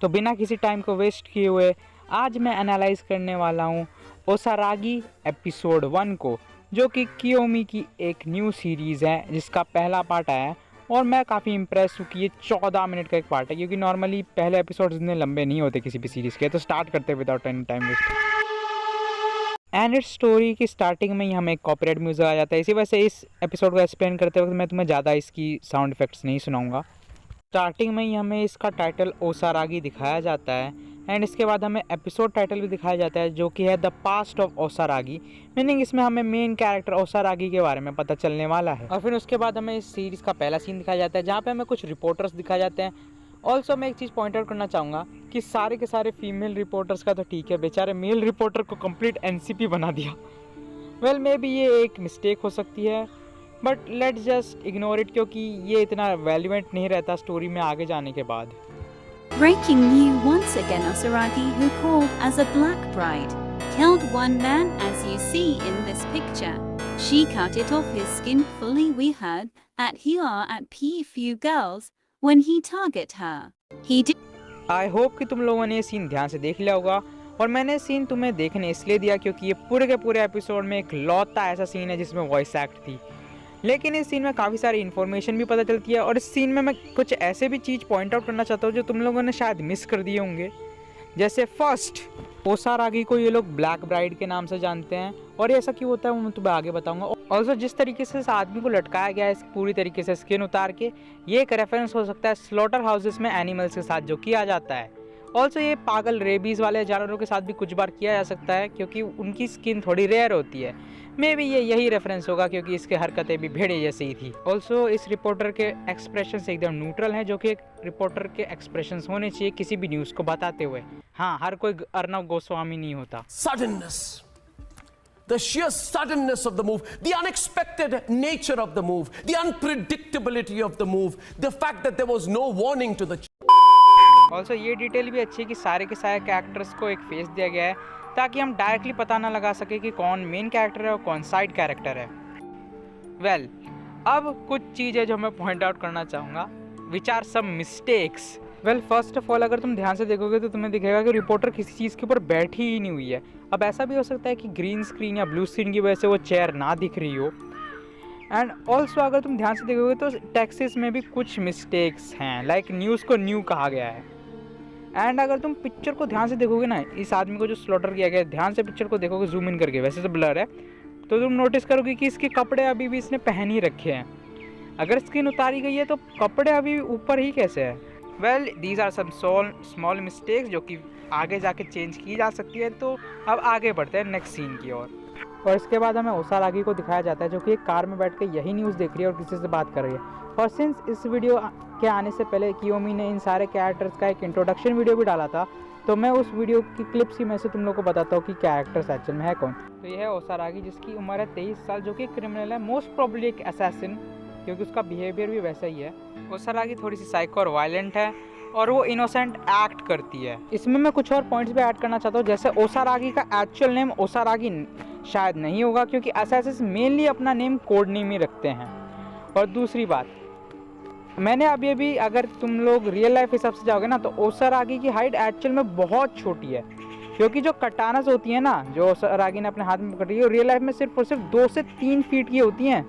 तो बिना किसी टाइम को वेस्ट किए हुए आज मैं एनालाइज करने वाला हूँ ओसारागी एपिसोड 1 को, जो कि कियोमी की एक न्यू सीरीज़ है जिसका पहला पार्ट आया है। और मैं काफ़ी इम्प्रेस हूँ कि ये 14 मिनट का एक पार्ट है, क्योंकि नॉर्मली पहले एपिसोड इतने लंबे नहीं होते किसी भी सीरीज़ के। तो स्टार्ट करते हैं without any time waste. And it's story की स्टार्टिंग में ही हमें एक कॉपीराइट म्यूजिक आ जाता है। इसी वजह से इस एपिसोड को एक्सप्लेन करते वक्त मैं तुम्हें ज़्यादा इसकी साउंड इफेक्ट्स नहीं सुनाऊंगा। स्टार्टिंग में ही हमें इसका टाइटल ओसारागी दिखाया जाता है एंड इसके बाद हमें एपिसोड टाइटल भी दिखाया जाता है, जो कि है द पास्ट ऑफ ओसारागी। मीनिंग इसमें हमें मेन कैरेक्टर ओसारागी के बारे में पता चलने वाला है। और फिर उसके बाद हमें इस सीरीज़ का पहला सीन दिखाया जाता है, जहाँ पे हमें कुछ रिपोर्टर्स दिखाए जाते हैं। ऑल्सो मैं एक चीज़ पॉइंट आउट करना चाहूँगा कि सारे के सारे फीमेल रिपोर्टर्स का तो ठीक है, बेचारे मेल रिपोर्टर को कंप्लीट एनसीपी बना दिया। वेल मे बी ये एक मिस्टेक हो सकती है, but let's just ignore it, क्योंकि ये इतना वेल्युवेंट नहीं रहता स्टोरी में आगे जाने के बाद। Breaking news once again, Osaragi, who called as a black bride, killed one man as you see in this picture. She cut it off his skin fully, we heard, at here at P few girls when he target her. He did. I hope कि तुम लोगों ने ये scene ध्यान से देख लिया होगा, और मैंने सीन तुम्हें देखने इसलिए दिया क्योंकि ये पूरे के पूरे एपिसोड में एक लौता ऐसा सीन है जिसमें वॉइस एक्ट थी। लेकिन इस सीन में काफ़ी सारी इन्फॉर्मेशन भी पता चलती है, और इस सीन में मैं कुछ ऐसे भी चीज़ पॉइंट आउट करना चाहता हूँ जो तुम लोगों ने शायद मिस कर दिए होंगे। जैसे फर्स्ट, ओसारागी को ये लोग ब्लैक ब्राइड के नाम से जानते हैं, और ये ऐसा क्यों होता है वो मैं तुम्हें आगे बताऊंगा। ऑल्सो जिस तरीके से इस आदमी को लटकाया गया है इस पूरी तरीके से स्किन उतार के, ये एक रेफरेंस हो सकता है स्लॉटर हाउसेस में एनिमल्स के साथ जो किया जाता है। ऑल्सो ये पागल रेबीज़ वाले जानवरों के साथ भी कुछ बार किया जा सकता है, क्योंकि उनकी स्किन थोड़ी रेयर होती है। मे बी ये यही रेफरेंस होगा, क्योंकि इसके हरकतें भी भेड़े जैसी ही थी। ऑल्सो इस रिपोर्टर के एक्सप्रेशन एकदम न्यूट्रल हैं, जो कि एक रिपोर्टर के एक्सप्रेशन होने चाहिए किसी भी न्यूज़ को बताते हुए। हाँ, हर कोई अर्नब गोस्वामी नहीं होता। Suddenness, the sheer suddenness of the move, the unexpected nature of the move, the unpredictability of the move, the fact that there was no warning to the also ये डिटेल भी अच्छी है कि सारे के सारे कैरेक्टर्स को एक फेस दिया गया है, ताकि हम डायरेक्टली पता ना लगा सके कि कौन मेन कैरेक्टर है और कौन साइड कैरेक्टर है। वेल, अब कुछ चीज़ें जो मैं पॉइंट आउट करना चाहूँगा, which are some mistakes. Well, first of all अगर तुम ध्यान से देखोगे तो तुम्हें दिखेगा कि रिपोर्टर किसी चीज़ के ऊपर बैठी ही नहीं हुई है। अब ऐसा भी हो सकता है कि ग्रीन स्क्रीन या ब्लू स्क्रीन की वजह से वो चेयर ना दिख रही हो। एंड ऑल्सो अगर तुम ध्यान से देखोगे तो टेक्सिस में भी कुछ मिस्टेक्स हैं, लाइक न्यूज़ को न्यू कहा गया है। एंड अगर तुम पिक्चर को ध्यान से देखोगे ना, इस आदमी को जो स्लॉटर किया गया है, ध्यान से पिक्चर को देखोगे जूम इन करके, वैसे तो ब्लर है, तो तुम नोटिस करोगे कि इसके कपड़े अभी भी इसने पहन ही रखे हैं। अगर स्किन उतारी गई है तो कपड़े अभी ऊपर ही कैसे है। Well, these are some small mistakes जो कि आगे जाके चेंज की जा सकती है। तो अब आगे बढ़ते हैं नेक्स्ट सीन की ओर। और इसके बाद हमें ओसारागी को दिखाया जाता है, जो कि एक कार में बैठ के यही न्यूज़ देख रही है और किसी से बात कर रही है। और सिंस इस वीडियो के आने से पहले कियोमी ने इन सारे कैरेक्टर्स का एक इंट्रोडक्शन वीडियो भी डाला था, तो मैं उस वीडियो की क्लिप्स की में से तुम लोग को बताता हूँ कि कैरेक्टर्स एक्चुअल में है कौन। तो ये है ओसारागी, जिसकी उम्र है 23 साल, जो कि क्रिमिनल है, मोस्ट प्रॉब्ली एक असैसिन, क्योंकि उसका बिहेवियर भी वैसा ही है। ओसारागी थोड़ी सी साइको और वायलेंट है, और वो इनोसेंट एक्ट करती है। इसमें मैं कुछ और पॉइंट्स भी ऐड करना चाहता हूँ, जैसे ओसारागी का एक्चुअल नेम ओसारागी शायद नहीं होगा, क्योंकि असैसिन्स मेनली अपना नेम कोड नेम ही रखते हैं। और दूसरी बात, मैंने अभी अगर तुम लोग रियल लाइफ हिसाब से जाओगे ना, तो ओसारागी की हाइट एक्चुअल में बहुत छोटी है, क्योंकि जो कटानास होती है ना, जो ओसारागी ने अपने हाथ में पकड़ी है, रियल लाइफ में सिर्फ और सिर्फ 2 से 3 फीट की होती हैं।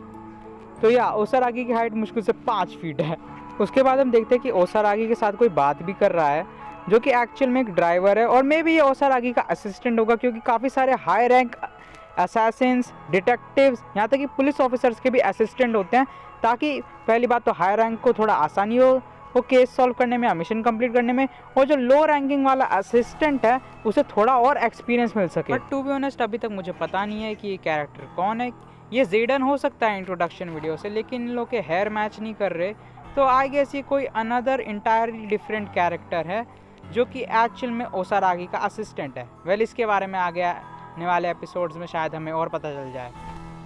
तो या ओसारागी की हाइट मुश्किल से 5 फीट है। उसके बाद हम देखते हैं कि ओसारागी के साथ कोई बात भी कर रहा है, जो कि एक्चुअल में एक ड्राइवर है, और मे बी ये ओसारागी का असिस्टेंट होगा, क्योंकि काफ़ी सारे हाई रैंक असैसिन्स, डिटेक्टिव्स, यहाँ तक कि पुलिस ऑफिसर्स के भी असिस्टेंट होते हैं, ताकि पहली बात तो हाई रैंक को थोड़ा आसानी हो वो केस सॉल्व करने में या मिशन कंप्लीट करने में, और जो लो रैंकिंग वाला असिस्टेंट है उसे थोड़ा और एक्सपीरियंस मिल सके। बट टू बी ऑनेस्ट अभी तक मुझे पता नहीं है कि ये कैरेक्टर कौन है। ये जेडन हो सकता है इंट्रोडक्शन वीडियो से, लेकिन इन लोग के हेयर मैच नहीं कर रहे, तो आई गेस ये कोई अनदर इंटायरली डिफरेंट कैरेक्टर है, जो कि एक्चुअल में ओसारागी का असिस्टेंट है। वेल, इसके बारे में आगे आने वाले एपिसोड्स में शायद हमें और पता चल जाए।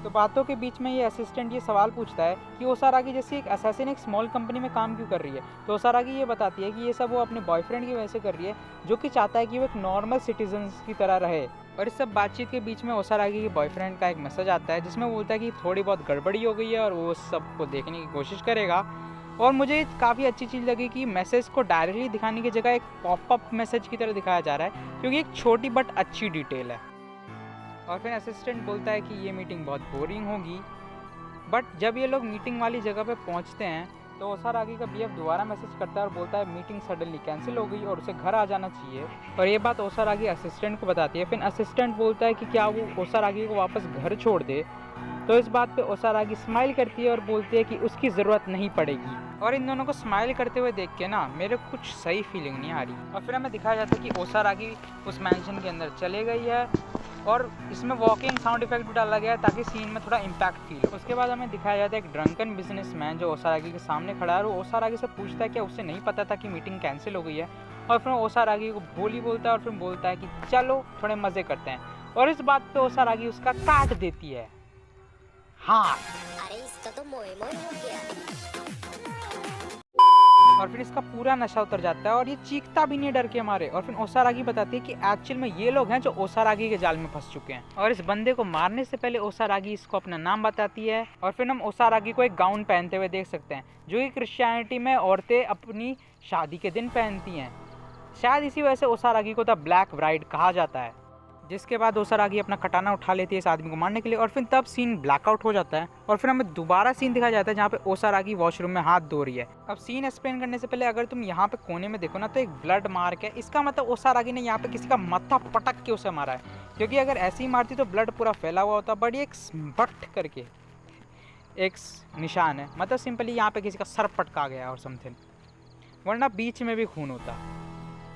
तो बातों के बीच में ये असिस्टेंट ये सवाल पूछता है कि ओसारागी जैसी एक असैसिन एक स्मॉल कंपनी में काम क्यों कर रही है। तो ओसारागी ये बताती है कि ये सब वो अपने बॉयफ्रेंड की वजह से कर रही है, जो कि चाहता है कि वो एक नॉर्मल सिटीजन की तरह रहे। और इस सब बातचीत के बीच में ओसारागी के बॉयफ्रेंड का एक मैसेज आता है, जिसमें वो बोलता है कि थोड़ी बहुत गड़बड़ी हो गई है और वो सबको देखने की कोशिश करेगा। और मुझे काफ़ी अच्छी चीज़ लगी कि मैसेज को डायरेक्टली दिखाने की जगह एक पॉपअप मैसेज की तरह दिखाया जा रहा है, क्योंकि एक छोटी बट अच्छी डिटेल है। और फिर असिस्टेंट बोलता है कि ये मीटिंग बहुत बोरिंग होगी, बट जब ये लोग मीटिंग वाली जगह पे पहुंचते हैं तो ओसारागी का बीएफ दोबारा मैसेज करता है और बोलता है मीटिंग सडनली कैंसिल हो गई और उसे घर आ जाना चाहिए। और ये बात ओसारागी असिस्टेंट को बताती है। फिर असिस्टेंट बोलता है कि क्या वो ओसारागी को वापस घर छोड़ दे, तो इस बात पे ओसारागी स्माइल करती है और बोलती है कि उसकी ज़रूरत नहीं पड़ेगी। और इन दोनों को स्माइल करते हुए देख के ना मेरे को कुछ सही फीलिंग नहीं आ रही। और फिर हमें दिखाया जाता है कि ओसारागी उस मैंशन के अंदर चले गई है और इसमें वॉकिंग साउंड इफेक्ट भी डाला गया है ताकि सीन में थोड़ा इम्पैक्ट फील हो। उसके बाद हमें दिखाया जाता है एक ड्रंकन बिजनेसमैन जो ओसारागी के सामने खड़ा है और ओसारागी से पूछता है कि उसे नहीं पता था कि मीटिंग कैंसिल हो गई है। और फिर ओसारागी को बोली बोलता है और फिर बोलता है कि चलो थोड़े मज़े करते हैं। और इस बात पे ओसारागी उसका काट देती है। हाँ, अरे इसका तो मोए मोए हो गया। और फिर इसका पूरा नशा उतर जाता है और ये चीखता भी नहीं डर के मारे। और फिर ओसारागी बताती है कि एक्चुअल में ये लोग हैं जो ओसारागी के जाल में फंस चुके हैं। और इस बंदे को मारने से पहले ओसारागी इसको अपना नाम बताती है। और फिर हम ओसारागी को एक गाउन पहनते हुए देख सकते हैं, जो कि क्रिश्चियनिटी में औरतें अपनी शादी के दिन पहनती हैं। शायद इसी वजह से ओसारागी को द ब्लैक ब्राइड कहा जाता है। जिसके बाद ओसारागी अपना कटाना उठा लेती है इस आदमी को मारने के लिए। और फिर तब सीन ब्लैकआउट हो जाता है और फिर हमें दोबारा सीन दिखाया जाता है जहाँ पे ओसारागी वॉशरूम में हाथ धो रही है। अब सीन एक्सप्लेन करने से पहले अगर तुम यहाँ पे कोने में देखो ना तो एक ब्लड मार्क है। इसका मतलब ओसारागी ने यहाँ पे किसी का मत्था पटक के उसे मारा है, क्योंकि अगर ऐसे ही मारती तो ब्लड पूरा फैला हुआ होता। बट ये एक बट करके एक निशान है, मतलब सिंपली यहाँ पे किसी का सर पटका गया और समथिंग, वरना बीच में भी खून होता।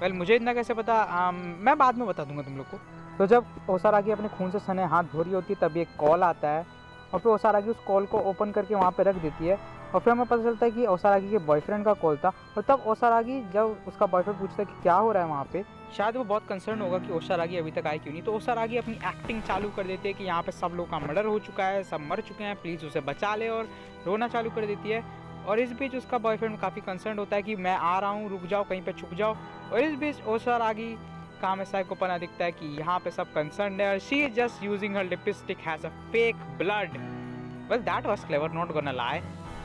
वेल मुझे इतना कैसे पता, मैं बाद में बता दूंगा तुम लोग को। तो जब ओसारागी अपने खून से सने हाथ धो रही होती है तभी एक कॉल आता है और फिर ओसारागी उस कॉल को ओपन करके वहाँ पे रख देती है। और फिर हमें पता चलता है कि ओसारागी के बॉयफ्रेंड का कॉल था। और तब ओसारागी जब उसका बॉयफ्रेंड पूछता है कि क्या हो रहा है वहाँ पे, शायद वो बहुत कंसर्न होगा कि ओसारागी अभी तक आई क्यों नहीं, तो ओसारागी अपनी एक्टिंग चालू कर देती है कि यहाँ पे सब लोग का मर्डर हो चुका है, सब मर चुके हैं, प्लीज़ उसे बचा ले, और रोना चालू कर देती है। और इस बीच उसका बॉयफ्रेंड काफ़ी कंसर्न होता है कि मैं आ रहा हूँ, रुक जाओ, कहीं पे छुप जाओ। और इस बीच ओसारागी काम में साइकोपना दिखता है कि यहाँ पे सब कंसर्न है, she is just using her lipstick has a fake blood. Well that was clever, not gonna lie.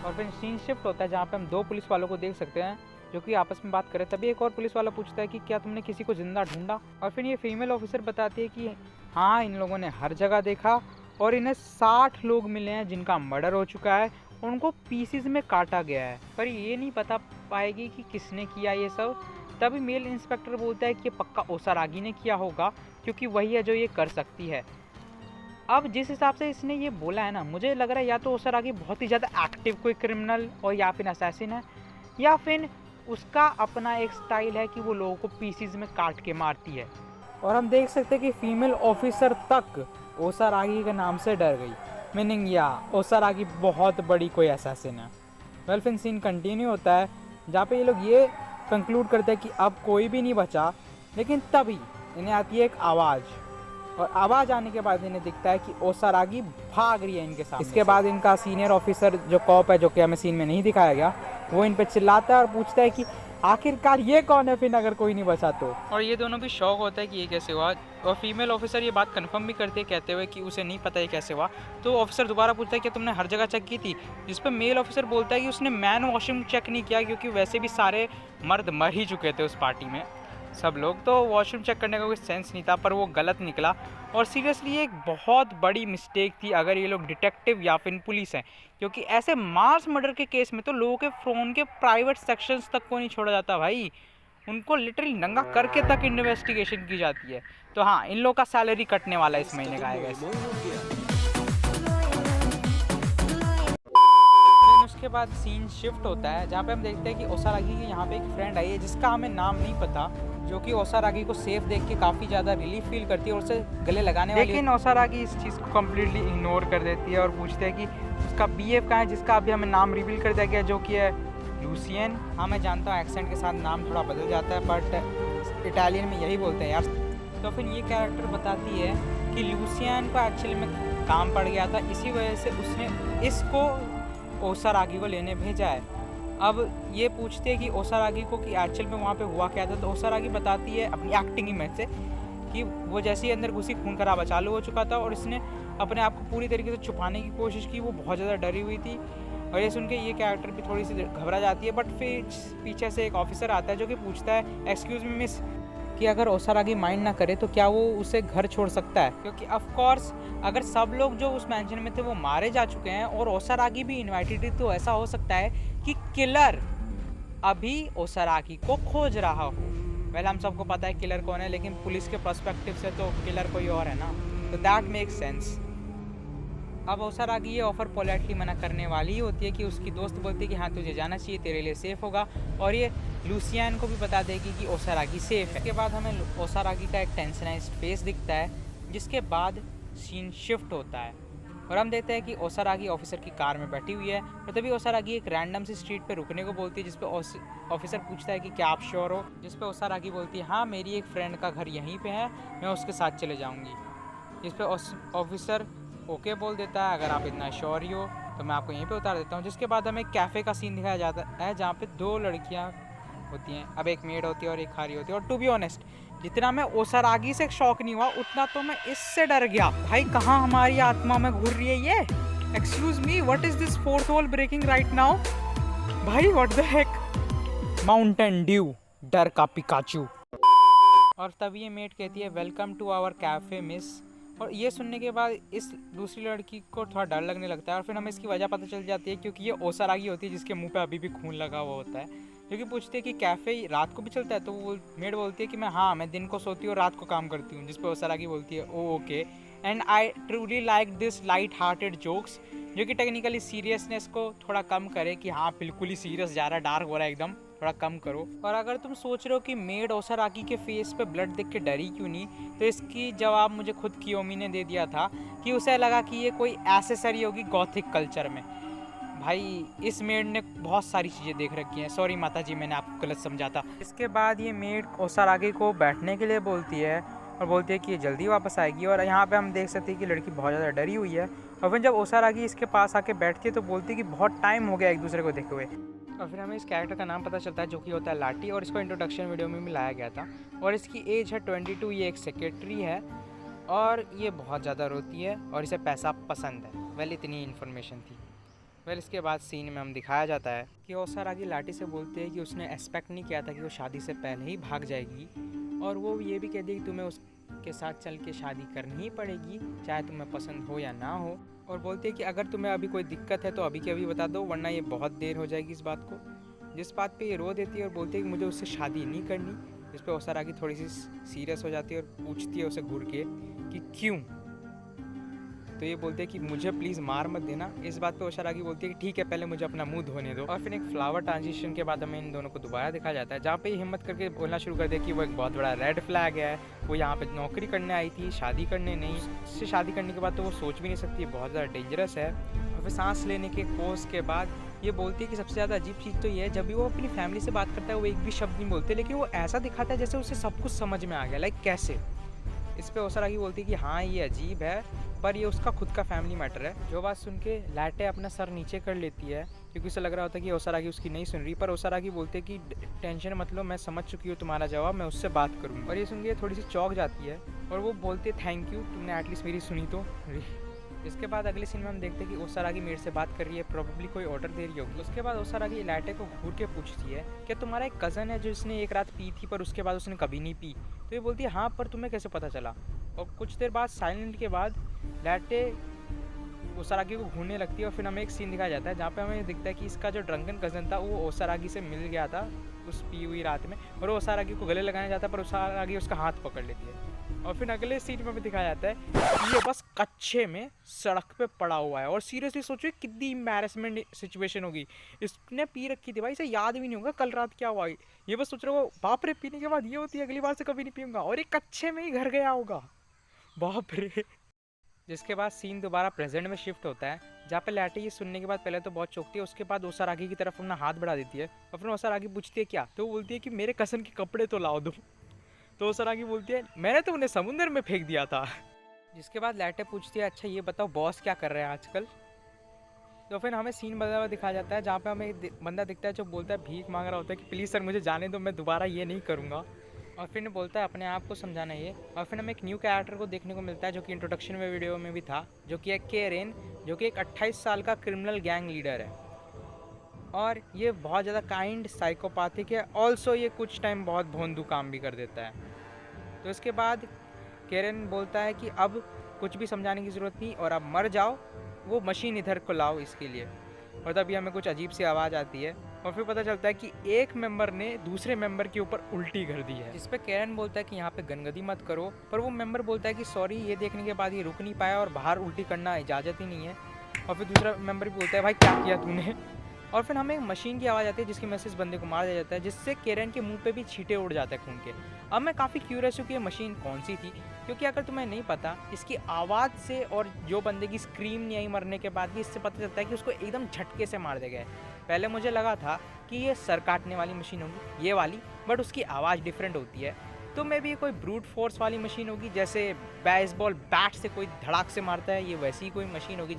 और फिर सीन शिफ्ट होता है जहाँ पे हम दो पुलिस वालों को देख सकते हैं जो कि आपस में बात करें। तभी एक और पुलिस वाला पूछता है कि क्या तुमने किसी को जिंदा ढूंढा। और फिर ये फीमेल ऑफिसर बताती है कि हाँ, इन लोगों ने हर जगह देखा और इन्हें 60 लोग मिले हैं जिनका मर्डर हो चुका है, उनको पीसेस में काटा गया है, पर ये नहीं पता पाएगी कि किसने किया ये सब। तभी मेल इंस्पेक्टर बोलता है कि ये पक्का ओसारागी ने किया होगा, क्योंकि वही है जो ये कर सकती है। अब जिस हिसाब से इसने ये बोला है ना, मुझे लग रहा है या तो ओसारागी बहुत ही ज़्यादा एक्टिव कोई क्रिमिनल और या फिर असैसिन है, या फिर उसका अपना एक स्टाइल है कि वो लोगों को पीसीज में काट के मारती है। और हम देख सकते हैं कि फीमेल ऑफिसर तक ओसारागी के नाम से डर गई, मीनिंग या ओसारागी बहुत बड़ी कोई असैसिन है। वेल फिर सीन कंटिन्यू होता है जहाँ पे ये लोग ये कंक्लूड करते हैं कि अब कोई भी नहीं बचा। लेकिन तभी इन्हें आती है एक आवाज़, और आवाज़ आने के बाद इन्हें दिखता है कि ओसारागी भाग रही है इनके साथ। इसके बाद इनका सीनियर ऑफिसर जो कॉप है, जो कि हमें सीन में नहीं दिखाया गया, वो इन पे चिल्लाता है और पूछता है कि आखिरकार ये कौन है फिर अगर कोई नहीं बचा तो। और ये दोनों भी शौक होता है कि ये कैसे हुआ। और फीमेल ऑफिसर ये बात कंफर्म भी करते हैं, कहते हुए कि उसे नहीं पता ये कैसे हुआ। तो ऑफिसर दोबारा पूछता है कि तुमने हर जगह चेक की थी, जिस पर मेल ऑफिसर बोलता है कि उसने मैन वॉशरूम चेक नहीं किया, क्योंकि वैसे भी सारे मर्द मर ही चुके थे उस पार्टी में सब लोग, तो वॉशरूम चेक करने का कोई सेंस नहीं था। पर वो गलत निकला और सीरियसली ये एक बहुत बड़ी मिस्टेक थी अगर ये लोग डिटेक्टिव या फिर पुलिस हैं, क्योंकि ऐसे मास मर्डर के केस में तो लोगों के फ़ोन के प्राइवेट सेक्शंस तक को नहीं छोड़ा जाता भाई, उनको लिटरली नंगा करके तक इन्वेस्टिगेशन की जाती है। तो हाँ, इन लोगों का सैलरी कटने वाला इस महीने का आएगा। उसके बाद सीन शिफ्ट होता है जहाँ पे हम देखते हैं कि ओसारागी की यहाँ पे एक फ्रेंड आई है जिसका हमें नाम नहीं पता, जो कि ओसारागी को सेफ देख के काफ़ी ज़्यादा रिलीफ फील करती है और उसे गले लगाने वाली है। लेकिन ओसारागी इस चीज़ को कम्प्लीटली इग्नोर कर देती है और पूछते हैं कि उसका बीएफ कहाँ है, जिसका अभी हमें नाम रिवील कर दिया गया, जो कि है लूसियन। हाँ मैं जानता हूँ एक्सेंट के साथ नाम थोड़ा बदल जाता है, बट इटालियन में यही बोलते हैं यार। तो फिर ये कैरेक्टर बताती है कि लूसियन को एक्चुअली में काम पड़ गया था, इसी वजह से उसने इसको ओसारागी को लेने भेजा है। अब ये पूछते हैं कि ओसारागी को कि एक्चुअल में वहाँ पे हुआ क्या था, तो ओसारागी बताती है अपनी एक्टिंग इमेज से कि वो जैसे ही अंदर घुसी खून खराबा चालू हो चुका था और इसने अपने आप को पूरी तरीके से छुपाने की कोशिश की, वो बहुत ज़्यादा डरी हुई थी। और ये सुन के ये कैरेक्टर भी थोड़ी सी घबरा जाती है, बट फिर पीछे से एक ऑफिसर आता है जो कि पूछता है एक्सक्यूज़ मी मिस, कि अगर ओसारागी माइंड ना करे तो क्या वो उसे घर छोड़ सकता है, क्योंकि ऑफ कोर्स अगर सब लोग जो उस मैंशन में थे वो मारे जा चुके हैं और ओसारागी भी इनवाइटेड थी, तो ऐसा हो सकता है कि किलर अभी ओसारागी को खोज रहा हो। वेल हम सबको पता है किलर कौन है, लेकिन पुलिस के पर्सपेक्टिव से तो किलर कोई और है ना, तो दैट मेक्स सेंस। अब ओसारागी ये ऑफ़र पोलाइटली मना करने वाली ही होती है कि उसकी दोस्त बोलती है कि हाँ तुझे जाना चाहिए, तेरे लिए सेफ़ होगा, और ये लूसियान को भी बता देगी कि ओसारागी सेफ़ है। इसके बाद हमें ओसारागी का एक टेंशनाइज्ड फेस दिखता है, जिसके बाद सीन शिफ्ट होता है और हम देखते हैं कि ओसारागी ऑफिसर की कार में बैठी हुई है, और तभी ओसारागी एक रैंडम सी स्ट्रीट पे रुकने को बोलती है, जिस पे ऑफिसर पूछता है कि क्या आप श्योर हो, जिस पे ओसारागी बोलती है हाँ मेरी एक फ्रेंड का घर यहीं पे है, मैं उसके साथ चले जाऊँगी। जिस पे ऑफिसर ओके बोल देता है, अगर आप इतना श्योर ही हो तो मैं आपको यहीं पे उतार देता हूँ। जिसके बाद हमें कैफ़े का सीन दिखाया जाता है, जहाँ पे 2 लड़कियाँ होती हैं, अब एक मेड होती है और एक खारी होती है। और टू बी ऑनेस्ट जितना मैं ओसारागी से शौक नहीं हुआ, उतना तो मैं इससे डर गया। भाई कहाँ हमारी आत्मा में घूर रही है ये? Excuse me, what is this fourth wall breaking right now? भाई what the heck? Mountain Dew, डर का पिकाचू। और तभी ये मेड कहती है welcome to our cafe miss, और ये सुनने के बाद इस दूसरी लड़की को थोड़ा डर लगने लगता है, और फिर हमें इसकी वजह पता चल जाती है, क्योंकि ये ओसारागी होती है जिसके मुंह पे अभी भी खून लगा हुआ होता है, क्योंकि पूछती है कि कैफ़े रात को भी चलता है, तो वो मेड बोलती है कि मैं दिन को सोती हूँ और रात को काम करती हूँ, जिस पे ओसारागी बोलती है oh okay, and I truly like this light hearted jokes, जो कि टेक्निकली सीरियसनेस को थोड़ा कम करे कि हाँ बिल्कुल ही सीरियस जा रहा है, डार्क हो रहा है एकदम, थोड़ा कम करो। और अगर तुम सोच रहे हो कि मेड ओसारागी के फेस पे ब्लड देख के डरी क्यों नहीं, तो इसकी जवाब मुझे खुद कियोमी ने दे दिया था कि उसे लगा कि ये कोई एसेसरी होगी गॉथिक कल्चर में। भाई इस मेड ने बहुत सारी चीज़ें देख रखी हैं, सॉरी माता जी मैंने आपको गलत समझा था। इसके बाद ये मेड ओसारागी को बैठने के लिए बोलती है और बोलती है कि ये जल्दी वापस आएगी, और यहाँ पे हम देख सकते हैं कि लड़की बहुत ज़्यादा डरी हुई है। और फिर जब ओसारागी इसके पास आके बैठती है तो बोलती है कि बहुत टाइम हो गया एक दूसरे को देखे हुए। और फिर हमें इस कैरेक्टर का नाम पता चलता है जो कि होता है लाटी, और इसको इंट्रोडक्शन वीडियो में भी लाया गया था, और इसकी एज है 22, ये एक सेक्रेटरी है और ये बहुत ज़्यादा रोती है और इसे पैसा पसंद है। वेल इतनी इन्फॉर्मेशन थी। वेल इसके बाद सीन में हम दिखाया जाता है कि ओसारागी लाटी से बोलते हैं कि उसने एक्सपेक्ट नहीं किया था कि वो शादी से पहले ही भाग जाएगी, और वो ये भी कहती है कि तुम्हें उसके साथ चल के शादी करनी ही पड़ेगी, चाहे तुम्हें पसंद हो या ना हो, और बोलते हैं कि अगर तुम्हें अभी कोई दिक्कत है तो अभी के अभी बता दो, वरना ये बहुत देर हो जाएगी इस बात को। जिस बात पे ये रो देती है और बोलती है कि मुझे उससे शादी नहीं करनी, जिस पे ओसारागी थोड़ी सी सीरियस हो जाती है और पूछती है उसे घूर के कि क्यों, तो ये बोलते हैं कि मुझे प्लीज़ मार मत देना। इस बात पे ओसारागी बोलती है कि ठीक है पहले मुझे अपना मुंह धोने दो। और फिर एक फ्लावर ट्रांजिशन के बाद हमें इन दोनों को दोबारा दिखाया जाता है, जहाँ पे हिम्मत करके बोलना शुरू कर दे कि वो एक बहुत बड़ा रेड फ्लैग है, वो यहाँ पे नौकरी करने आई थी, शादी करने नहीं। इससे शादी करने के बाद तो वो सोच भी नहीं सकती, बहुत ज़्यादा डेंजरस है। और फिर सांस लेने के कोर्स के बाद ये बोलती है कि सबसे ज़्यादा अजीब चीज़ तो ये है, जब भी वो अपनी फैमिली से बात करता है वो एक भी शब्द नहीं बोलते, लेकिन वो ऐसा दिखाता है जैसे उसे सब कुछ समझ में आ गया। लाइक कैसे? इस पे ओसारागी बोलती है कि हाँ ये अजीब है, पर ये उसका खुद का फैमिली मैटर है। जो बात सुन के लाटे अपना सर नीचे कर लेती है, क्योंकि उसे लग रहा होता है कि ओसारागी उसकी नहीं सुन रही, पर ओसारागी बोलते हैं कि टेंशन मत लो, मैं समझ चुकी हूँ तुम्हारा जवाब, मैं उससे बात करूँगी। और ये सुन के थोड़ी सी चौंक जाती है और वो बोलते थैंक यू, तुमने एटलीस्ट मेरी सुनी तो। इसके बाद अगले सीन में हम देखते हैं कि ओसारागी मेरे से बात कर रही है, प्रोबेबली कोई ऑर्डर दे रही होगी। उसके बाद ओसारागी लाटे को घूर के पूछती है कि तुम्हारा एक कज़न है जिसने एक रात पी थी पर उसके बाद उसने कभी नहीं पी, तो ये बोलती है हाँ पर तुम्हें कैसे पता चला। और कुछ देर बाद साइलेंट के बाद लाटे ओसारागी को घूरने लगती है, और फिर हमें एक सीन दिखाया जाता है जहाँ पे हमें दिखता है कि इसका जो ड्रंकन कज़न था वो ओसारागी से मिल गया था उस पी हुई रात में, और वो ओसारागी को गले लगाने जाता है पर ओसारागी उसका हाथ पकड़ लेती है। और फिर अगले सीन में भी दिखाया जाता है कि ये बस कच्चे में सड़क पे पड़ा हुआ है, और सीरियसली सोचो कितनी एम्बैरेसमेंट सिचुएशन होगी। इसने पी रखी थी भाई, इसे याद भी नहीं होगा कल रात क्या हुआ। ये बस सोच रहा हो बाप रे पीने के बाद ये होती है, अगली बार से कभी नहीं पीऊँगा, और ये कच्चे में ही घर गया होगा, बाप रे। जिसके बाद सीन दोबारा प्रेजेंट में शिफ्ट होता है, जहाँ पे लाटे ये सुनने के बाद पहले तो बहुत चौंकती है, उसके बाद ओसारागी की तरफ अपना हाथ बढ़ा देती है, और फिर ओसारागी पूछती है क्या, तो वो बोलती है कि मेरे कज़न के कपड़े तो लाओ दो, तो ओसारागी बोलती है मैंने तो उन्हें समुद्र में फेंक दिया था। जिसके बाद लाटे पूछती है अच्छा ये बताओ बॉस क्या कर रहे हैं आजकल। तो फिर हमें सीन बदला हुआ दिखाया जाता है, जहाँ पे हमें एक बंदा दिखता है जो बोलता है भीख मांग रहा होता है कि प्लीज़ सर मुझे जाने दो, मैं दोबारा ये नहीं करूँगा। और फिर बोलता है अपने आप को समझाना ये। और फिर हमें एक न्यू कैरेक्टर को देखने को मिलता है जो कि इंट्रोडक्शन में वीडियो में भी था, जो कि है केरेन, जो कि एक 28 साल का क्रिमिनल गैंग लीडर है। और ये बहुत ज़्यादा काइंड साइकोपैथिक है। ऑल्सो ये कुछ टाइम बहुत भोंदू काम भी कर देता है। तो इसके बाद केरन बोलता है कि अब कुछ भी समझाने की ज़रूरत नहीं और अब मर जाओ, वो मशीन इधर को लाओ इसके लिए। और तभी हमें कुछ अजीब सी आवाज़ आती है और फिर पता चलता है कि एक मेंबर ने दूसरे मेंबर के ऊपर उल्टी कर दी है, जिस पे केरन बोलता है कि यहाँ पे गनगदी मत करो, पर वो मेंबर बोलता है कि सॉरी, ये देखने के बाद ये रुक नहीं पाया और बाहर उल्टी करना इजाज़त ही नहीं है। और फिर दूसरा मेंबर भी बोलता है भाई क्या किया तूने। और फिर हमें एक मशीन की आवाज़ आती है जिसकी वजह से इस बंदे को मार दिया जाता है, जिससे केरन के मुंह पे भी छींटे उड़ जाते हैं खून के। अब मैं काफ़ी क्यूरियस हूँ कि ये मशीन कौन सी थी, क्योंकि अगर तुम्हें नहीं पता, इसकी आवाज़ से और जो बंदे की स्क्रीम नहीं आई मरने के बाद भी, इससे पता चलता है कि उसको एकदम झटके से मार दिया गया है। पहले मुझे लगा था कि ये सर काटने वाली मशीन होगी, ये वाली, बट उसकी आवाज़ डिफरेंट होती है। तो मे भी ये कोई ब्रूट फोर्स वाली मशीन होगी, जैसे बेसबॉल बैट से कोई धड़ाक से मारता है, ये वैसी ही कोई मशीन होगी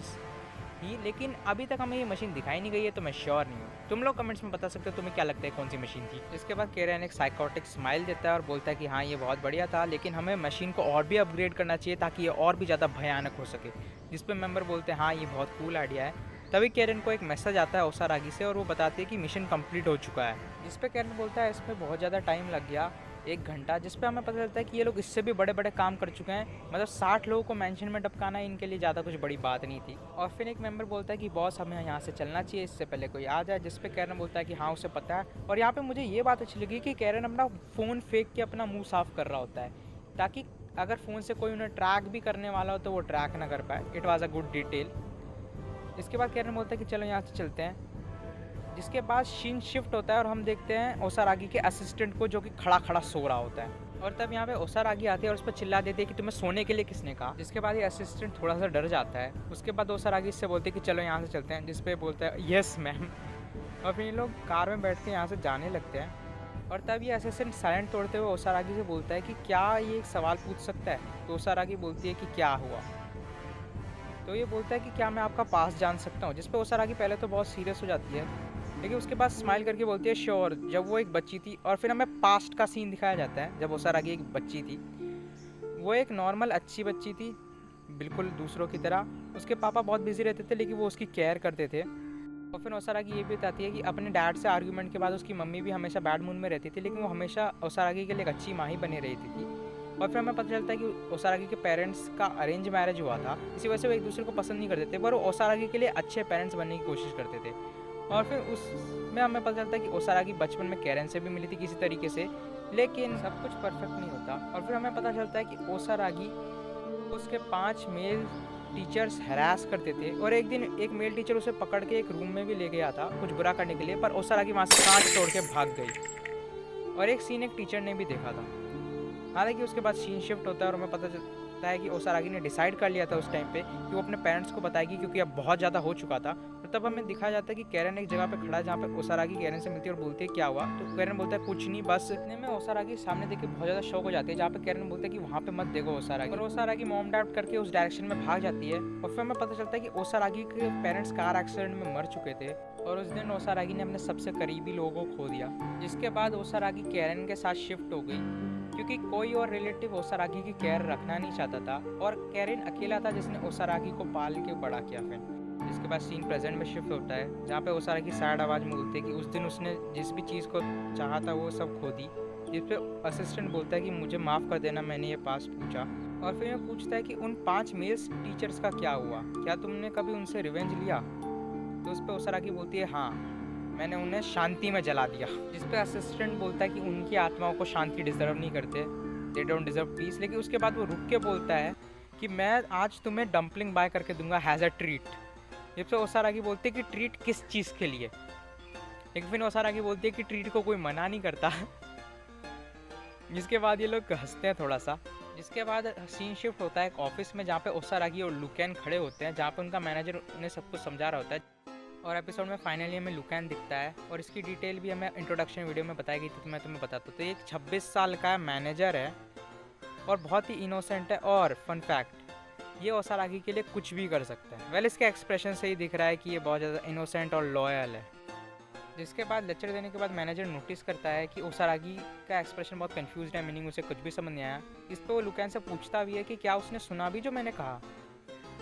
ही। लेकिन अभी तक हमें ये मशीन दिखाई नहीं गई है, तो मैं श्योर नहीं हूँ। तुम लोग कमेंट्स में बता सकते हो तुम्हें क्या लगता है कौन सी मशीन थी। इसके बाद केरन एक साइकोटिक स्माइल देता है और बोलता है कि हाँ, ये बहुत बढ़िया था, लेकिन हमें मशीन को और भी अपग्रेड करना चाहिए ताकि ये और भी ज़्यादा भयानक हो सके। जिस पे मेंबर बोलते हैं हाँ, ये बहुत कूल आइडिया है। तभी केरन को एक मैसेज आता है ओसारागी से और वो बताती है कि मिशन कंप्लीट हो चुका है। जिस पे केरन बोलता है इसमें बहुत ज़्यादा टाइम लग गया, 1 घंटा, जिस पे हमें पता चलता है कि ये लोग इससे भी बड़े बड़े काम कर चुके हैं। मतलब 60 लोगों को मेंशन में टपकाना इनके लिए ज़्यादा कुछ बड़ी बात नहीं थी। और फिर एक मेंबर बोलता है कि बॉस, हमें यहाँ से चलना चाहिए, इससे पहले कोई आ जाए। जिस पे केरन बोलता है कि हाँ, उसे पता है। और यहाँ पे मुझे ये बात अच्छी लगी कि केरन अपना फ़ोन फेंक के अपना मुँह साफ़ कर रहा होता है, ताकि अगर फ़ोन से कोई उन्हें ट्रैक भी करने वाला हो तो वो ट्रैक ना कर पाए। It was a good detail. इसके बाद केरन बोलता है कि चलो यहाँ से चलते हैं। जिसके बाद सीन शिफ्ट होता है और हम देखते हैं ओसारागी के असिस्टेंट को, जो कि खड़ा खड़ा सो रहा होता है। और तब यहाँ पे ओसारागी आती है और उस पर चिल्ला देती है कि तुम्हें सोने के लिए किसने कहा। जिसके बाद ये असिस्टेंट थोड़ा सा डर जाता है। उसके बाद ओसारागी इससे बोलती है कि चलो यहाँ से चलते हैं, जिस पे बोलता है यस मैम। और फिर ये लोग कार में बैठ के यहाँ से जाने लगते हैं। और तब ये असिस्टेंट साइलेंट तोड़ते हुए ओसारागी से बोलता है कि क्या ये एक सवाल पूछ सकता है। तो ओसारागी बोलती है कि क्या हुआ। तो ये बोलता है कि क्या मैं आपका पास जान सकता हूँ। जिस पे ओसारागी पहले तो बहुत सीरियस हो जाती है, लेकिन उसके बाद स्माइल करके बोलती है श्योर, जब वो एक बच्ची थी। और फिर हमें पास्ट का सीन दिखाया जाता है जब ओसारागी एक बच्ची थी। वो एक नॉर्मल अच्छी बच्ची थी, बिल्कुल दूसरों की तरह। उसके पापा बहुत बिजी रहते थे, लेकिन वो उसकी केयर करते थे। और फिर ओसारागी ये भी बताती है कि अपने डैड से आर्ग्यूमेंट के बाद उसकी मम्मी भी हमेशा बैड मूड में रहती थी, लेकिन वो हमेशा ओसारागी के लिए एक अच्छी माँ ही बनी रहती थी। और फिर हमें पता चलता है कि ओसारागी के पेरेंट्स का अरेंज मैरिज हुआ था, इसी वजह से वो एक दूसरे को पसंद नहीं करते थे, पर वो ओसारागी के लिए अच्छे पेरेंट्स बनने की कोशिश करते थे। और फिर उसमें हमें पता चलता है कि ओसारागी बचपन में केरन से भी मिली थी किसी तरीके से, लेकिन सब कुछ परफेक्ट नहीं होता। और फिर हमें पता चलता है कि ओसारागी उसके 5 मेल टीचर्स हरास करते थे। और एक दिन एक मेल टीचर उसे पकड़ के एक रूम में भी ले गया था कुछ बुरा करने के लिए, पर ओसारागी वहाँ से कांच तोड़ के भाग गई। और एक सीन एक टीचर ने भी देखा था। हालांकि उसके बाद सीन शिफ्ट होता है और हमें पता चलता है कि ओसारागी ने डिसाइड कर लिया था उस टाइम पे कि वो अपने पेरेंट्स को बताएगी, क्योंकि अब बहुत ज़्यादा हो चुका था। और तब हमें दिखाया जाता है कि केरन एक जगह पे खड़ा है जहाँ पे ओसारागी केरन से मिलती है और बोलती है क्या हुआ। तो केरन बोलता है कुछ नहीं, बस। इतने में ओसारागी सामने देख के बहुत ज़्यादा शौक हो जाती है, जहाँ पे केरन बोलता है कि वहाँ पे मत देखो ओसारागी। और ओसारागी मॉम डैड करके उस डायरेक्शन में भाग जाती है। और फिर हमें पता चलता है कि ओसारागी के पेरेंट्स कार एक्सीडेंट में मर चुके थे और उस दिन ओसारागी ने अपने सबसे करीबी लोगों को खो दिया। जिसके बाद ओसारागी केरन के साथ शिफ्ट हो गई, क्योंकि कोई और रिलेटिव ओसारागी की केयर रखना नहीं चाहता था और केरन अकेला था जिसने ओसारागी को पाल के बड़ा किया। फिर जिसके बाद सीन प्रेजेंट में शिफ्ट होता है, जहाँ पे ओसारागी सैड आवाज़ में बोलती है कि उस दिन उसने जिस भी चीज़ को चाहा था वो सब खो दी। जिस पे असिस्टेंट बोलता है कि मुझे माफ़ कर देना, मैंने ये पास पूछा। और फिर मैं पूछता है कि उन 5 मेल्स टीचर्स का क्या हुआ, क्या तुमने कभी उनसे रिवेंज लिया। तो उस पर ओसारागी बोलती है हाँ, मैंने उन्हें शांति में जला दिया। जिस पे असिस्टेंट बोलता है कि उनकी आत्माओं को शांति डिजर्व नहीं करते, दे डोंट डिजर्व पीस। लेकिन उसके बाद वो रुक के बोलता है कि मैं आज तुम्हें डंपलिंग बाय करके दूंगा हैज़ अ ट्रीट। जब से ओसारागी बोलती है कि ट्रीट किस चीज़ के लिए, लेकिन फिर ओसारागी बोलती है कि ट्रीट को कोई मना नहीं करता। जिसके बाद ये लोग हंसते हैं थोड़ा सा। जिसके बाद सीन शिफ्ट होता है एक ऑफिस में, जहाँ पे ओसारागी और लुकैन खड़े होते हैं, जहाँ पे उनका मैनेजर उन्हें सब कुछ समझा रहा होता है। और एपिसोड में फाइनली हमें लुकैन दिखता है और इसकी डिटेल भी हमें इंट्रोडक्शन वीडियो में बताई गई थी, तो मैं तुम्हें बताता हूँ। तो एक 26 साल का मैनेजर है और बहुत ही इनोसेंट है। और फन फैक्ट, ये ओसारागी के लिए कुछ भी कर सकता है। वेल, इसके एक्सप्रेशन से ही दिख रहा है कि ये बहुत ज़्यादा इनोसेंट और लॉयल है। जिसके बाद लेक्चर देने के बाद मैनेजर नोटिस करता है कि ओसारागी का एक्सप्रेशन बहुत कंफ्यूज्ड है, मीनिंग उसे कुछ भी समझ नहीं आया। इस पर वो लुकैन से पूछता भी है कि क्या उसने सुना भी जो मैंने कहा।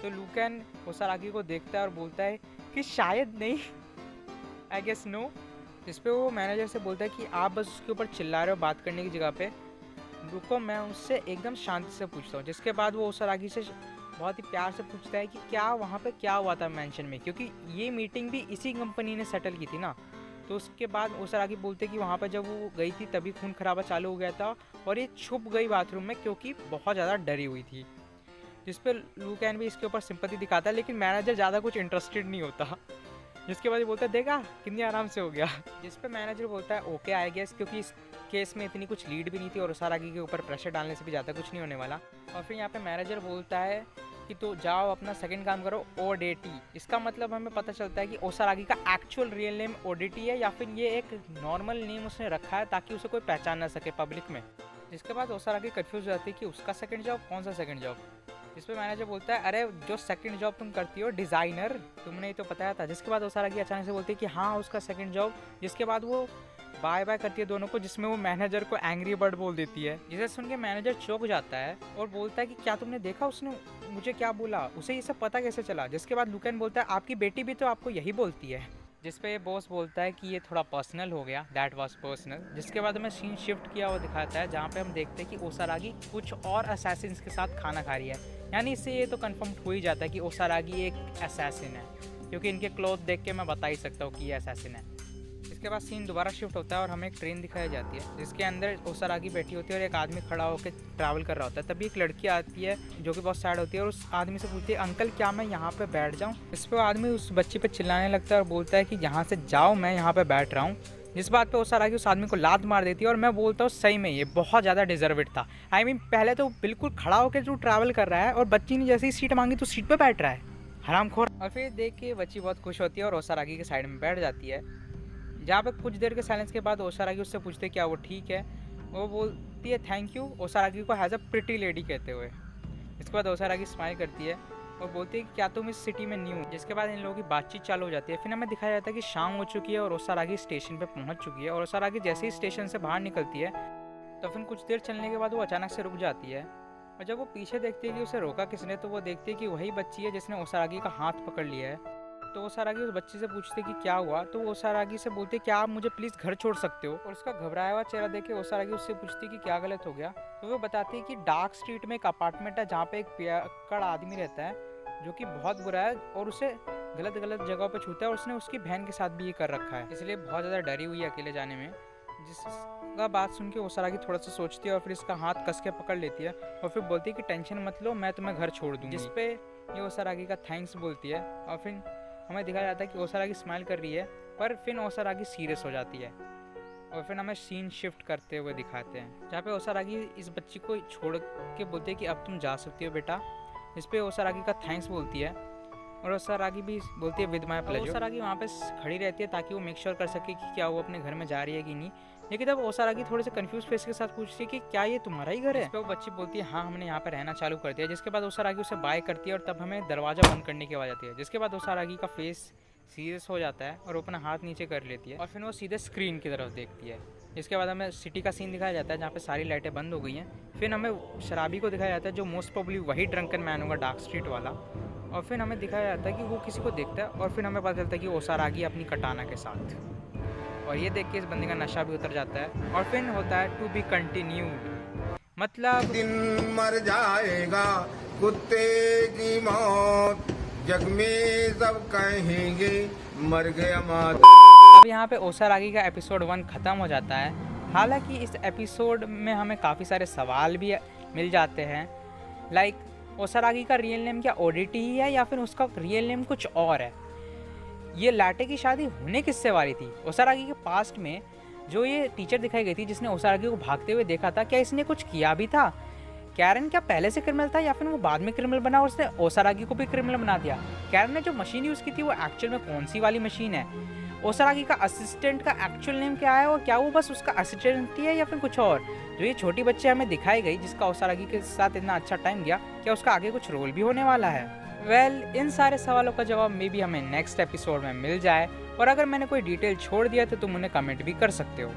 तो लुकैन ओसारागी को देखता है और बोलता है कि शायद नहीं। I guess no. जिस पे वो मैनेजर से बोलता है कि आप बस उसके ऊपर चिल्ला रहे हो बात करने की जगह पे, रुको मैं उससे एकदम शांति से पूछता हूँ। जिसके बाद वो ओसारागी से बहुत ही प्यार से पूछता है कि क्या वहाँ पे क्या हुआ था मेंशन में, क्योंकि ये मीटिंग भी इसी कंपनी ने सेटल की थी ना। तो उसके बाद ओसारागी बोलते कि वहाँ पर जब वो गई थी तभी खून खराबा चालू हो गया था और ये छुप गई बाथरूम में क्योंकि बहुत ज़्यादा डरी हुई थी। जिस पर लू कैन भी इसके ऊपर सिंपैथी दिखाता है, लेकिन मैनेजर ज़्यादा कुछ इंटरेस्टेड नहीं होता। जिसके बाद ये बोलता है देखा कितनी आराम से हो गया। जिस पे मैनेजर बोलता है ओके आई गेस, क्योंकि इस केस में इतनी कुछ लीड भी नहीं थी और ओसारागी के ऊपर प्रेशर डालने से भी ज़्यादा कुछ नहीं होने वाला। और फिर यहाँ पे मैनेजर बोलता है कि तो जाओ अपना सेकंड काम करो ओडेटी। इसका मतलब हमें पता चलता है कि ओसारागी का एक्चुअल रियल नेम ओडेटी है या फिर ये एक नॉर्मल नेम उसने रखा है ताकि उसे कोई पहचान ना सके पब्लिक में। जिसके बाद ओसारागी कंफ्यूज हो जाती है कि उसका सेकंड जॉब कौन सा सेकंड जॉब। इस पर मैनेजर बोलता है अरे जो सेकंड जॉब तुम करती हो डिज़ाइनर, तुमने ही तो बताया था। जिसके बाद ओसारागी अचानक से बोलती है कि हाँ उसका सेकंड जॉब। जिसके बाद वो बाय बाय करती है दोनों को, जिसमें वो मैनेजर को एंग्री बर्ड बोल देती है। जिसे सुन के मैनेजर चौंक जाता है और बोलता है कि क्या तुमने देखा उसने मुझे क्या बोला, उसे ये सब पता कैसे चला। जिसके बाद लुकेन बोलता है आपकी बेटी भी तो आपको यही बोलती है। जिस पे बॉस बोलता है कि ये थोड़ा पर्सनल हो गया, दैट वाज पर्सनल। जिसके बाद हमें सीन शिफ्ट किया हुआ दिखाता है जहाँ पे हम देखते हैं कि ओसारागी कुछ और असैसिन्स के साथ खाना खा रही है। यानी इससे ये तो कंफर्म हो ही जाता है कि ओसारागी एक असैसिन है, क्योंकि इनके क्लोथ देख के मैं बता ही सकता हूँ कि ये असैसिन है। इसके बाद सीन दोबारा शिफ्ट होता है और हमें एक ट्रेन दिखाई जाती है जिसके अंदर ओसारागी बैठी होती है और एक आदमी खड़ा होकर ट्रैवल कर रहा होता है। तभी एक लड़की आती है जो कि बहुत सैड होती है और उस आदमी से पूछती है अंकल क्या मैं यहाँ पे बैठ जाऊँ। इस पर आदमी उस बच्ची पे चिल्लाने लगता है और बोलता है कि यहाँ से जाओ, मैं यहाँ पे बैठ रहा हूँ। जिस बात पे ओसारागी उस आदमी को लात मार देती है और मैं बोलता हूँ सही में ये बहुत ज़्यादा डिजर्वेड था। आई मीन पहले तो बिल्कुल खड़ा होकर जो ट्रैवल कर रहा है और बच्ची ने जैसे ही सीट मांगी तो सीट पे बैठ रहा है, हरामखोर। और फिर देख के बच्ची बहुत खुश होती है और ओसारागी के साइड में बैठ जाती है। जहाँ पे कुछ देर के साइलेंस के बाद ओसारागी उससे पूछते हैं क्या वो ठीक है। वो बोलती है थैंक यू, ओसारागी को हैज़ अ प्रिटी लेडी कहते हुए। इसके बाद ओसारागी स्माइल करती है और बोलती है कि क्या तुम इस सिटी में न्यू। जिसके बाद इन लोगों की बातचीत चालू हो जाती है। फिर हमें दिखाया जाता है कि शाम हो चुकी है और ओसारागी स्टेशन पे पहुंच चुकी है। और ओसारागी जैसे ही स्टेशन से बाहर निकलती है तो फिर कुछ देर चलने के बाद वो अचानक से रुक जाती है। और जब वो पीछे देखती है कि उसे रोका किसने, तो वो देखती है कि वही बच्ची है जिसने ओसारागी का हाथ पकड़ लिया है। तो ओसारागी उस बच्ची से पूछती है कि क्या हुआ। तो वो ओसारागी से बोलती है क्या आप मुझे प्लीज़ घर छोड़ सकते हो। और उसका घबराया हुआ चेहरा देख के ओसारागी उससे पूछती है कि क्या गलत हो गया। तो वो बताती है कि डार्क स्ट्रीट में एक अपार्टमेंट है जहाँ पे एक पियक्कड़ आदमी रहता है जो कि बहुत बुरा है और उसे गलत गलत जगह पर छूता है और उसने उसकी बहन के साथ भी ये कर रखा है, इसलिए बहुत ज़्यादा डरी हुई है अकेले जाने में। जिसका बात सुन के ओसारागी थोड़ा सा सोचती है और फिर इसका हाथ कस के पकड़ लेती है और फिर बोलती है कि टेंशन मत लो, मैं तुम्हें घर छोड़ दूँगी। जिस पे ये ओसारागी का थैंक्स बोलती है और फिर हमें दिखाया जाता है कि ओसारागी स्माइल कर रही है पर फिर ओसारागी सीरियस हो जाती है। और फिर हमें सीन शिफ्ट करते हुए दिखाते हैं जहाँ पे ओसारागी इस बच्ची को छोड़ के बोलती है कि अब तुम जा सकती हो बेटा। इस पे ओसारागी का थैंक्स बोलती है और ओसारागी भी बोलती है विद माय प्लेजर। ओसारागी वहाँ पे खड़ी रहती है ताकि वो मेक श्योर कर सके कि क्या वो अपने घर में जा रही है कि नहीं। लेकिन तब ओसारागी थोड़े से कंफ्यूज फेस के साथ पूछती है कि क्या ये तुम्हारा ही घर है। इस पे वो बच्ची बोलती है हाँ हमने यहाँ पे रहना चालू कर दिया। जिसके बाद ओसारागी उसे बाय करती है और तब हमें दरवाज़ा बंद करने की आवाज़ आती है। जिसके बाद ओसारागी का फेस सीरियस हो जाता है और वो अपना हाथ नीचे कर लेती है और फिर वो सीधे स्क्रीन की तरफ देखती है। इसके बाद हमें सिटी का सीन दिखाया जाता है जहाँ पे सारी लाइटें बंद हो गई हैं। फिर हमें शराबी को दिखाया जाता है जो मोस्ट प्रोबेबली वही ड्रंकन मैन होगा डार्क स्ट्रीट वाला। और फिर हमें दिखाया जाता है कि वो किसी को देखता है और फिर हमें पता चलता है कि ओसारागी अपनी कटाना के साथ। और ये देख के इस बंदे का नशा भी उतर जाता है और फिर होता है टू बी कंटिन्यूड। मतलब दिन मर जाएगा कुत्ते की मौत, जग में सब कहेंगे मर गया मात। अब यहाँ पे ओसारागी का एपिसोड 1 ख़त्म हो जाता है। हालांकि इस एपिसोड में हमें काफ़ी सारे सवाल भी मिल जाते हैं, लाइक ओसारागी का रियल नेम क्या ओडिटी ही है या फिर उसका रियल नेम कुछ और है। ये लाटे की शादी होने किससे वाली थी। ओसारागी के पास्ट में जो ये टीचर दिखाई गई थी जिसने ओसारागी को भागते हुए देखा था, क्या इसने कुछ किया भी था। कैरन क्या पहले से क्रिमिनल था या फिर वो बाद में क्रिमिनल बना और उसने ओसारागी को भी क्रिमिनल बना दिया। कैरन ने जो मशीन यूज़ की थी वो एक्चुअल में कौन सी वाली मशीन है। ओसारागी का असिस्टेंट का एक्चुअल नेम क्या है और क्या वो बस उसका असिस्टेंट ही है या फिर कुछ और। जो ये छोटी बच्ची हमें दिखाई गई जिसका ओसारागी के साथ इतना अच्छा टाइम गया, क्या उसका आगे कुछ रोल भी होने वाला है। वेल, इन सारे सवालों का जवाब मे बी हमें नेक्स्ट एपिसोड में मिल जाए और अगर मैंने कोई डिटेल छोड़ दिया तो तुम उन्हें कमेंट भी कर सकते हो।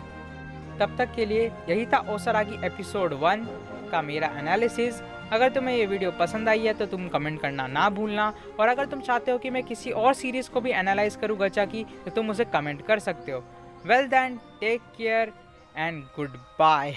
तब तक के लिए यही था ओसारागी एपिसोड 1। का मेरा एनालिसिस। अगर तुम्हें ये वीडियो पसंद आई है तो तुम कमेंट करना ना भूलना, और अगर तुम चाहते हो कि मैं किसी और सीरीज़ को भी एनालाइज करूँ गचा की, तो तुम मुझे कमेंट कर सकते हो। Well then, take care and good bye.